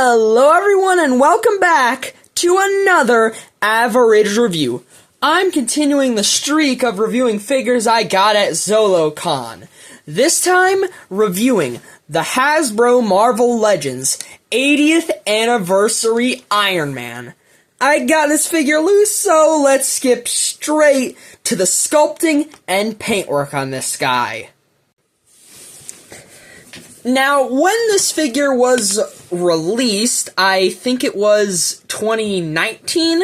Hello everyone and welcome back to another Average Review. I'm continuing the streak of reviewing figures I got at ZoloCon. This time, reviewing the Hasbro Marvel Legends 80th Anniversary Iron Man. I got this figure loose, so let's skip straight to the sculpting and paintwork on this guy. Now, when this figure was released, I think it was 2019,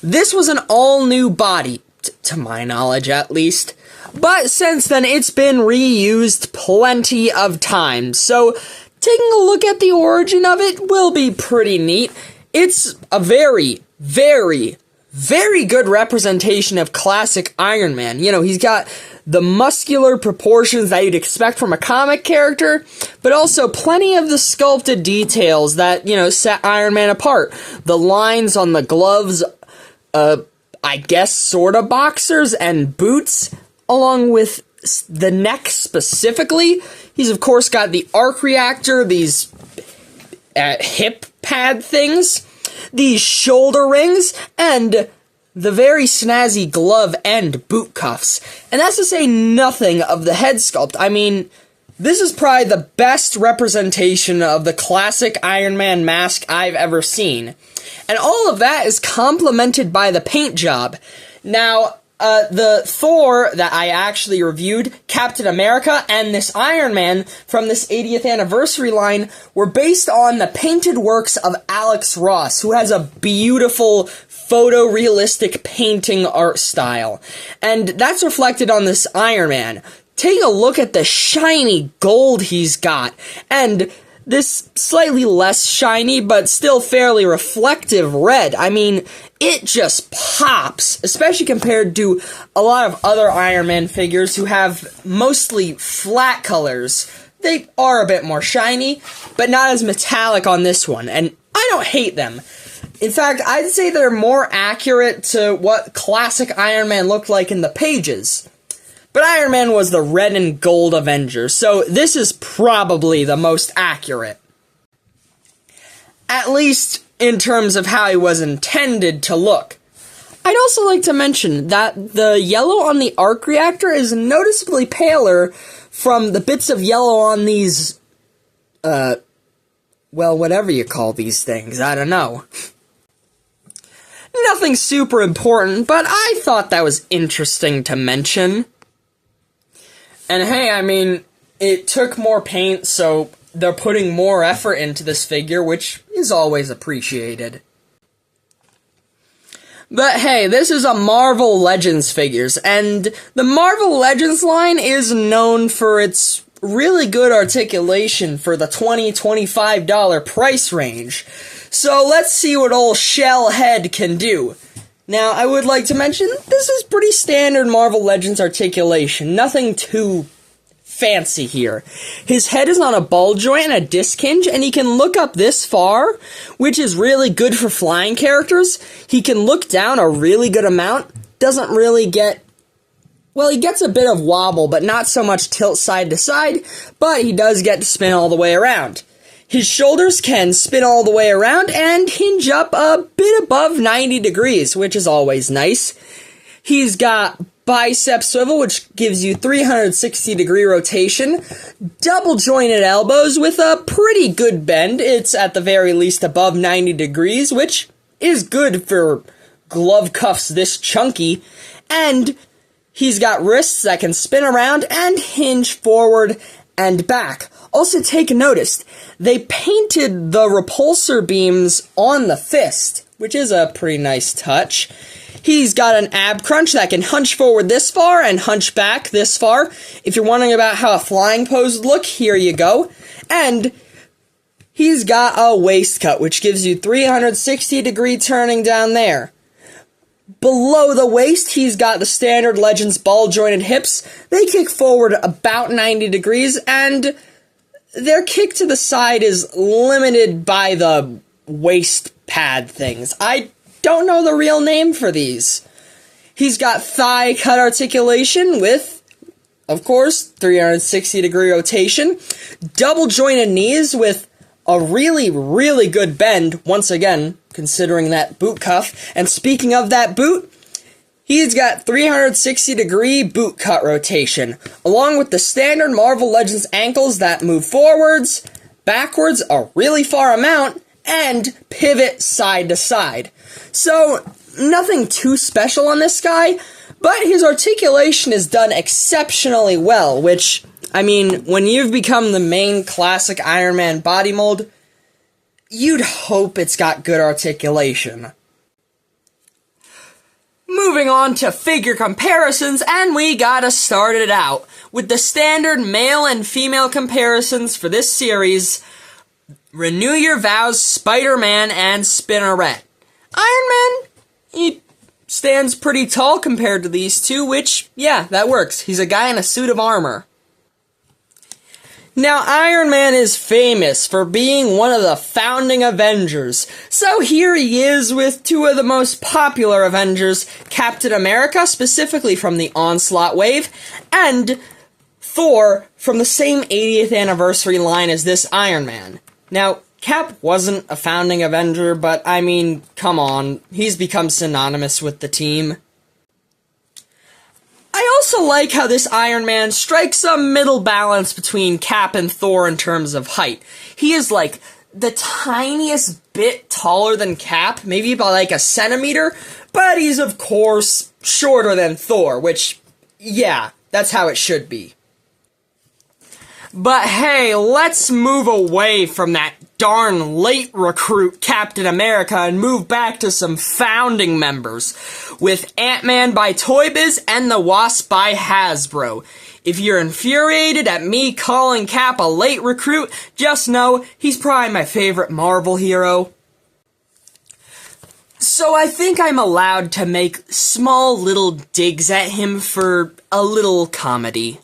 this was an all-new body, to my knowledge at least, but since then it's been reused plenty of times, so taking a look at the origin of it will be pretty neat. It's a very good representation of classic Iron Man. You know, he's got the muscular proportions that you'd expect from a comic character, but also plenty of the sculpted details that, you know, set Iron Man apart. The lines on the gloves, I guess sorta boxers and boots, along with the neck specifically. He's of course got the arc reactor, these hip pad things, these shoulder rings, and the very snazzy glove and boot cuffs. And that's to say nothing of the head sculpt. I mean, this is probably the best representation of the classic Iron Man mask I've ever seen. And all of that is complemented by the paint job. Now, the Thor that I actually reviewed, Captain America, and this Iron Man from this 80th anniversary line were based on the painted works of Alex Ross, who has a beautiful photorealistic painting art style. And that's reflected on this Iron Man. Take a look at the shiny gold he's got, and this slightly less shiny, but still fairly reflective red. I mean, it just pops, especially compared to a lot of other Iron Man figures who have mostly flat colors. They are a bit more shiny, but not as metallic on this one, and I don't hate them. In fact, I'd say they're more accurate to what classic Iron Man looked like in the pages. But Iron Man was the red and gold Avenger, so this is probably the most accurate. At least in terms of how he was intended to look. I'd also like to mention that the yellow on the arc reactor is noticeably paler from the bits of yellow on these, well, whatever you call these things, I don't know. Nothing super important, but I thought that was interesting to mention. And hey, I mean, it took more paint, so they're putting more effort into this figure, which is always appreciated. But hey, this is a Marvel Legends figures, and the Marvel Legends line is known for its really good articulation for the $20-$25 price range. So let's see what old Shellhead can do. Now, I would like to mention, this is pretty standard Marvel Legends articulation. Nothing too fancy here. His head is on a ball joint and a disc hinge, and he can look up this far, which is really good for flying characters. He can look down a really good amount. Doesn't really get... well, he gets a bit of wobble, but not so much tilt side to side, but he does get to spin all the way around. His shoulders can spin all the way around and hinge up a bit above 90 degrees, which is always nice. He's got bicep swivel, which gives you 360-degree rotation, double-jointed elbows with a pretty good bend. It's at the very least above 90 degrees, which is good for glove cuffs this chunky. And he's got wrists that can spin around and hinge forward and back. Also take notice, they painted the repulsor beams on the fist, which is a pretty nice touch. He's got an ab crunch that can hunch forward this far and hunch back this far. If you're wondering about how a flying pose would look, here you go. And he's got a waist cut, which gives you 360-degree turning down there. Below the waist, he's got the standard Legends ball-jointed hips. They kick forward about 90 degrees, and their kick to the side is limited by the waist pad things. I don't know the real name for these. He's got thigh cut articulation with, of course, 360-degree rotation, double-jointed knees with a really, really good bend, once again, considering that boot cuff. And speaking of that boot, he's got 360-degree boot cut rotation, along with the standard Marvel Legends ankles that move forwards, backwards a really far amount, and pivot side to side. So, nothing too special on this guy, but his articulation is done exceptionally well, which, I mean, when you've become the main classic Iron Man body mold, you'd hope it's got good articulation. Moving on to figure comparisons, and we gotta start it out with the standard male and female comparisons for this series: Renew Your Vows, Spider-Man, and Spinneret. Iron Man, he stands pretty tall compared to these two, which, yeah, that works. He's a guy in a suit of armor. Now, Iron Man is famous for being one of the founding Avengers, so here he is with two of the most popular Avengers, Captain America, specifically from the Onslaught wave, and Thor from the same 80th anniversary line as this Iron Man. Now, Cap wasn't a founding Avenger, but I mean, come on, he's become synonymous with the team. I also like how this Iron Man strikes a middle balance between Cap and Thor in terms of height. He is like the tiniest bit taller than Cap, maybe by like a centimeter, but he's of course shorter than Thor, which, yeah, that's how it should be. But hey, let's move away from that darn late recruit Captain America and move back to some founding members, with Ant-Man by Toy Biz and the Wasp by Hasbro. If you're infuriated at me calling Cap a late recruit, just know he's probably my favorite Marvel hero. So I think I'm allowed to make small little digs at him for a little comedy.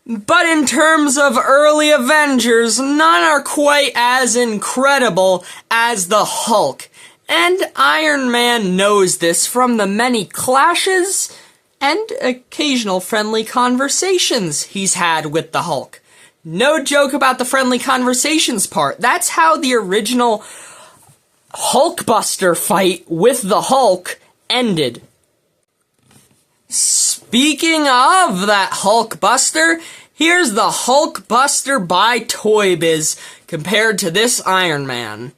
But in terms of early Avengers, none are quite as incredible as the Hulk. And Iron Man knows this from the many clashes and occasional friendly conversations he's had with the Hulk. No joke about the friendly conversations part. That's how the original Hulkbuster fight with the Hulk ended. Speaking of that Hulkbuster, here's the Hulkbuster by Toy Biz compared to this Iron Man.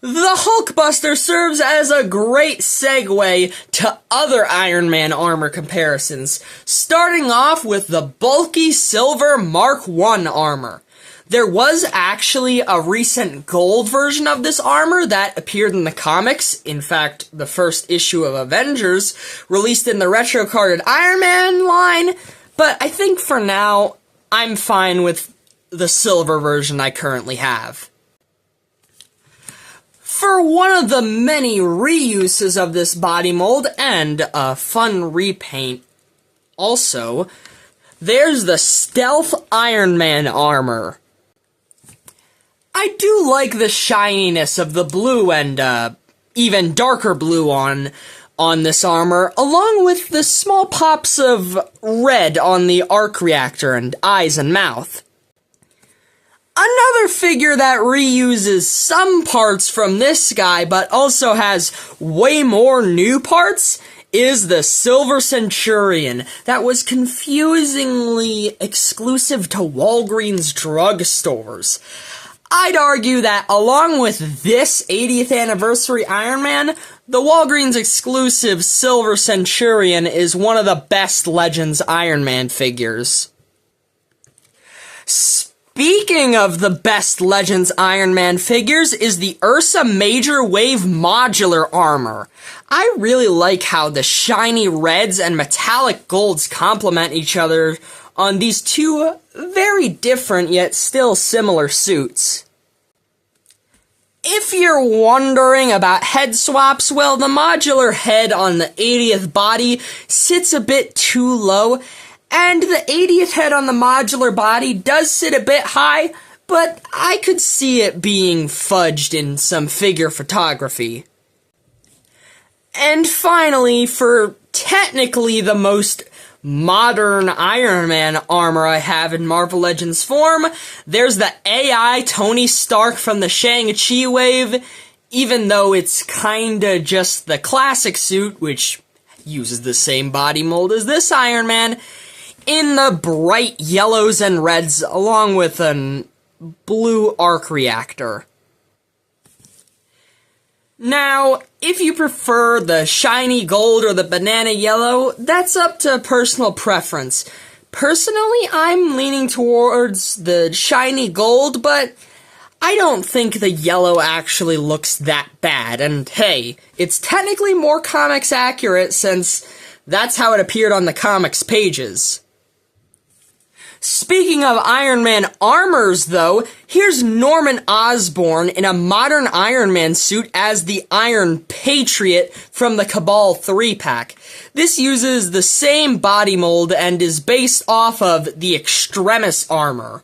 The Hulkbuster serves as a great segue to other Iron Man armor comparisons, starting off with the bulky silver Mark I armor. There was actually a recent gold version of this armor that appeared in the comics, in fact, the first issue of Avengers, released in the retro-carded Iron Man line, but I think for now, I'm fine with the silver version I currently have. For one of the many reuses of this body mold, and a fun repaint also, there's the Stealth Iron Man armor. I do like the shininess of the blue and even darker blue on this armor, along with the small pops of red on the arc reactor and eyes and mouth. Another figure that reuses some parts from this guy, but also has way more new parts, is the Silver Centurion that was confusingly exclusive to Walgreens drugstores. I'd argue that along with this 80th anniversary Iron Man, the Walgreens exclusive Silver Centurion is one of the best Legends Iron Man figures. Speaking of the best Legends Iron Man figures is the Ursa Major Wave modular armor. I really like how the shiny reds and metallic golds complement each other on these two very different yet still similar suits. If you're wondering about head swaps, well, the modular head on the 80th body sits a bit too low, and the 80th head on the modular body does sit a bit high, but I could see it being fudged in some figure photography. And finally, for technically the most modern Iron Man armor I have in Marvel Legends form. There's the AI Tony Stark from the Shang-Chi wave, even though it's kinda just the classic suit, which uses the same body mold as this Iron Man, in the bright yellows and reds, along with a blue arc reactor. Now, if you prefer the shiny gold or the banana yellow, that's up to personal preference. Personally, I'm leaning towards the shiny gold, but I don't think the yellow actually looks that bad. And hey, it's technically more comics accurate since that's how it appeared on the comics pages. Speaking of Iron Man armors, though, here's Norman Osborn in a modern Iron Man suit as the Iron Patriot from the Cabal 3-pack. This uses the same body mold and is based off of the Extremis armor.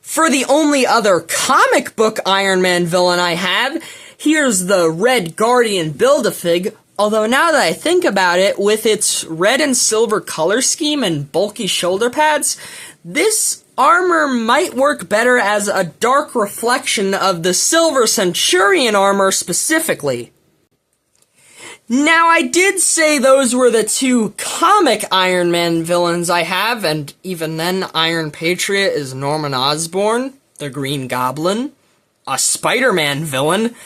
For the only other comic book Iron Man villain I have, here's the Red Guardian Build-A-Fig. Although now that I think about it, with its red and silver color scheme and bulky shoulder pads, this armor might work better as a dark reflection of the Silver Centurion armor specifically. Now, I did say those were the two comic Iron Man villains I have, and even then, Iron Patriot is Norman Osborn, the Green Goblin, a Spider-Man villain.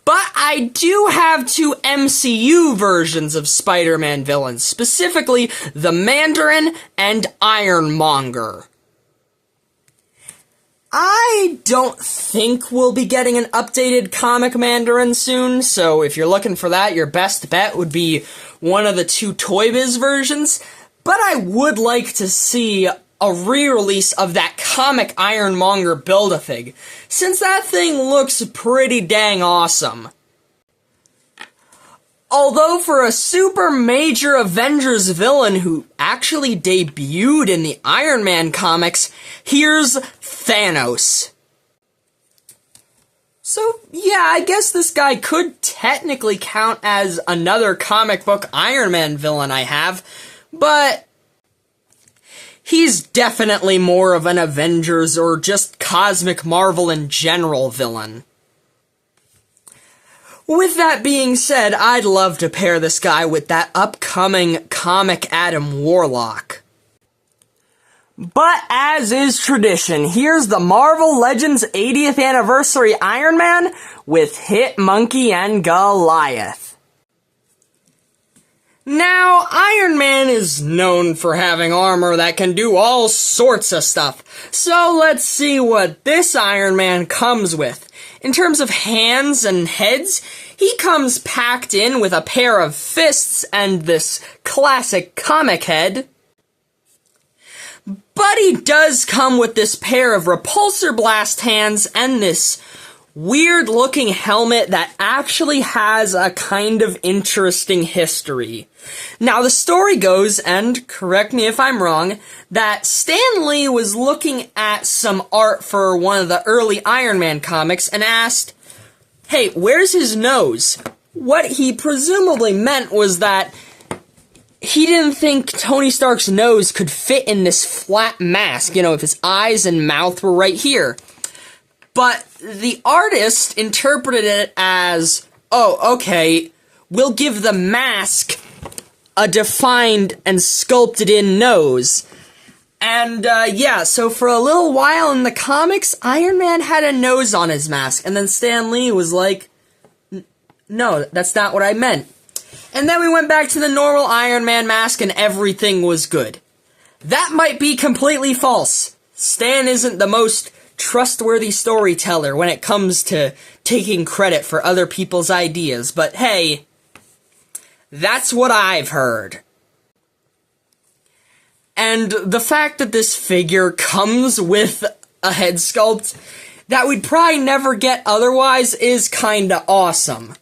But I do have two MCU versions of Spider-Man villains, specifically the Mandarin and Ironmonger. I don't think we'll be getting an updated comic Mandarin soon, so if you're looking for that, your best bet would be one of the two Toy Biz versions, but I would like to see a re-release of that comic Ironmonger Build-A-Fig, since that thing looks pretty dang awesome. Although for a super major Avengers villain who actually debuted in the Iron Man comics, here's Thanos. So yeah, I guess this guy could technically count as another comic book Iron Man villain I have, but he's definitely more of an Avengers or just Cosmic Marvel in general villain. With that being said, I'd love to pair this guy with that upcoming comic Adam Warlock. But as is tradition, here's the Marvel Legends 80th Anniversary Iron Man with Hitmonkey and Goliath. Now, Iron Man is known for having armor that can do all sorts of stuff, so let's see what this Iron Man comes with. In terms of hands and heads, he comes packed in with a pair of fists and this classic comic head. But he does come with this pair of repulsor blast hands and this weird-looking helmet that actually has a kind of interesting history. Now, the story goes, and correct me if I'm wrong, that Stan Lee was looking at some art for one of the early Iron Man comics and asked, "Hey, where's his nose?" What he presumably meant was that he didn't think Tony Stark's nose could fit in this flat mask, if his eyes and mouth were right here. But the artist interpreted it as, oh, okay, we'll give the mask a defined and sculpted in nose. And, yeah, so for a little while in the comics, Iron Man had a nose on his mask, and then Stan Lee was like, no, that's not what I meant. And then we went back to the normal Iron Man mask and everything was good. That might be completely false. Stan isn't the most trustworthy storyteller when it comes to taking credit for other people's ideas, but hey, that's what I've heard. And the fact that this figure comes with a head sculpt that we'd probably never get otherwise is kinda awesome.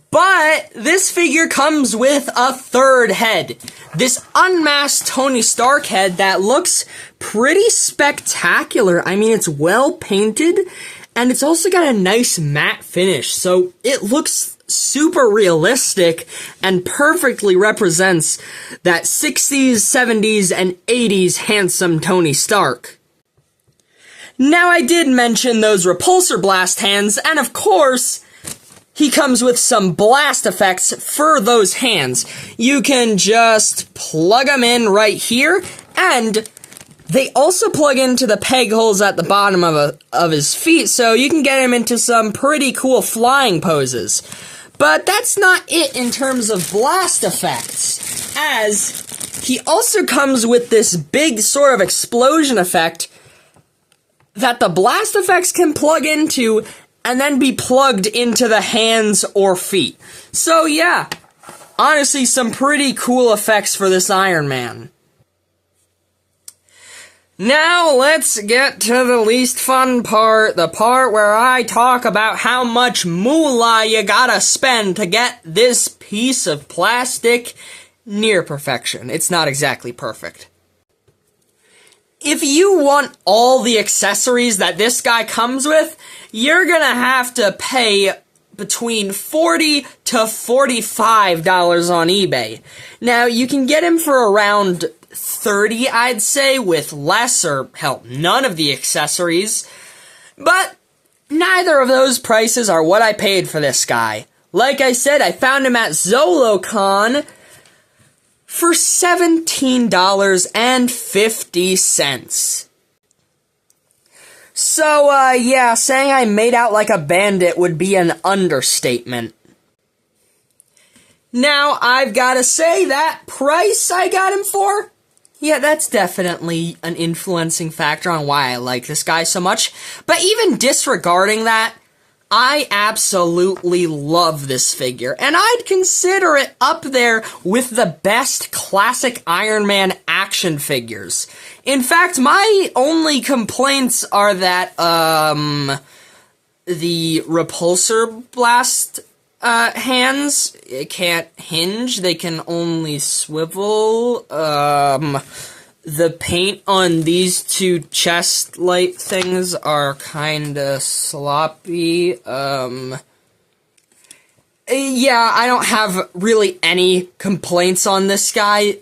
But this figure comes with a third head. This unmasked Tony Stark head that looks pretty spectacular. I mean, it's well painted, and it's also got a nice matte finish, so it looks super realistic and perfectly represents that 60s, 70s, and 80s handsome Tony Stark. Now, I did mention those repulsor blast hands, and of course, he comes with some blast effects for those hands. You can just plug them in right here, and they also plug into the peg holes at the bottom of his feet, so you can get him into some pretty cool flying poses. But that's not it in terms of blast effects, as he also comes with this big sort of explosion effect that the blast effects can plug into and then be plugged into the hands or feet. So yeah, honestly, some pretty cool effects for this Iron Man. Now let's get to the least fun part, the part where I talk about how much moolah you gotta spend to get this piece of plastic near perfection. It's not exactly perfect. If you want all the accessories that this guy comes with, you're gonna have to pay between $40 to $45 on eBay. Now, you can get him for around $30, I'd say, with less or, hell, none of the accessories. But neither of those prices are what I paid for this guy. Like I said, I found him at ZoloCon for $17.50. So, yeah, saying I made out like a bandit would be an understatement. Now, I've gotta say, that price I got him for, yeah, that's definitely an influencing factor on why I like this guy so much. But even disregarding that, I absolutely love this figure, and I'd consider it up there with the best classic Iron Man action figures. In fact, my only complaints are that, the repulsor blast, hands, it can't hinge, they can only swivel, the paint on these two chest light things are kinda sloppy. Yeah, I don't have really any complaints on this guy.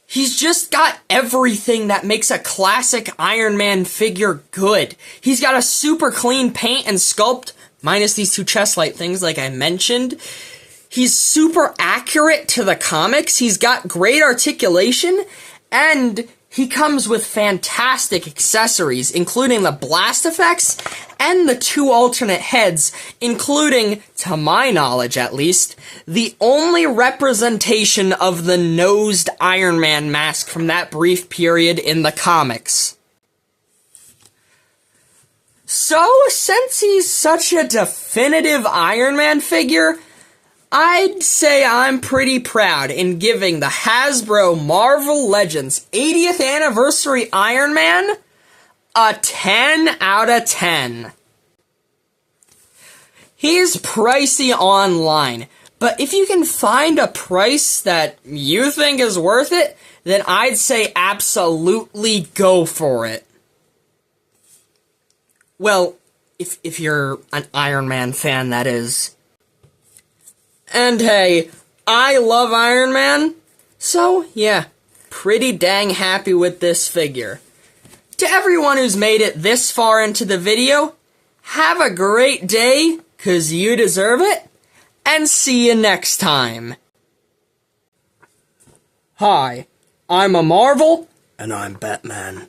He's just got everything that makes a classic Iron Man figure good. He's got a super clean paint and sculpt, minus these two chest light things like I mentioned. He's super accurate to the comics, he's got great articulation, and he comes with fantastic accessories, including the blast effects and the two alternate heads, including, to my knowledge at least, the only representation of the nosed Iron Man mask from that brief period in the comics. So, since he's such a definitive Iron Man figure, I'd say I'm pretty proud in giving the Hasbro Marvel Legends 80th Anniversary Iron Man a 10 out of 10. He's pricey online, but if you can find a price that you think is worth it, then I'd say absolutely go for it. Well, if you're an Iron Man fan, that is. And hey, I love Iron Man, so yeah, pretty dang happy with this figure. To everyone who's made it this far into the video, have a great day, 'cause you deserve it, and see you next time. Hi, I'm a Marvel, And I'm Batman.